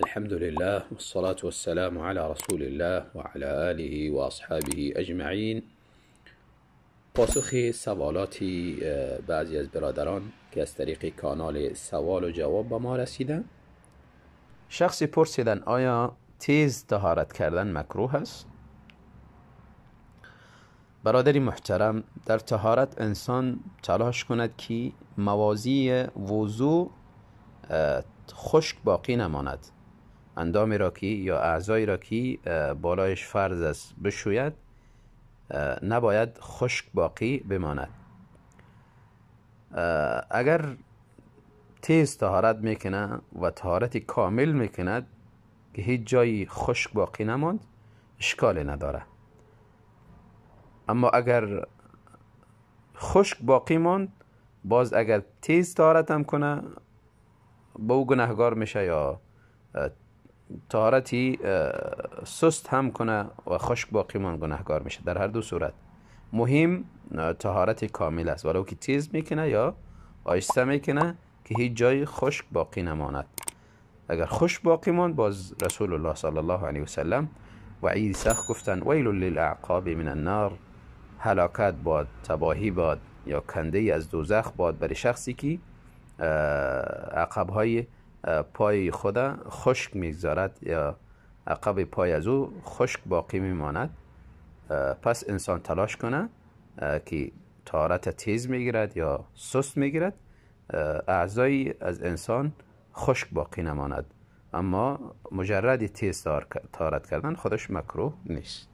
الحمد لله والصلاة والسلام على رسول الله و علی آله و اصحابه اجمعین. پاسخ سوالاتی بعضی از برادران که از طریق کانال سوال و جواب به ما رسیدن. شخصی پرسیدن آیا تیز طهارت کردن مکروه است؟ برادری محترم، در طهارت انسان تلاش کند که موازی وضو خشک باقی نماند. اندامی را که یا اعضایی را که بالایش فرض است بشوید نباید خشک باقی بماند. اگر تیز طهارت میکنه و طهارت کامل میکند که هیچ جایی خشک باقی نماند اشکال نداره، اما اگر خشک باقی ماند باز اگر تیز طهارت هم کنه به او گناهگار میشه، یا طهارتی سست هم کنه و خشک باقی ماند گناهگار میشه. در هر دو صورت مهم طهارت کامل است، ولو که تیز میکنه یا آهسته میکنه که هیچ جای خشک باقی نماند. اگر خشک باقی ماند باز رسول الله صلی الله علیه و سلم وعید سخت گفتن ویل للاعقاب من النار، هلاکت باد، تباهی باد یا کنده از دوزخ باد برای شخصی که عقب‌های پای خود خشک میگذارد یا عقب پای از او خشک باقی میماند. پس انسان تلاش کنه که طهارت تیز میگیرد یا سست میگیرد، اعضایی از انسان خشک باقی نماند، اما مجرد تیز طهارت کردن خودش مکروه نیست.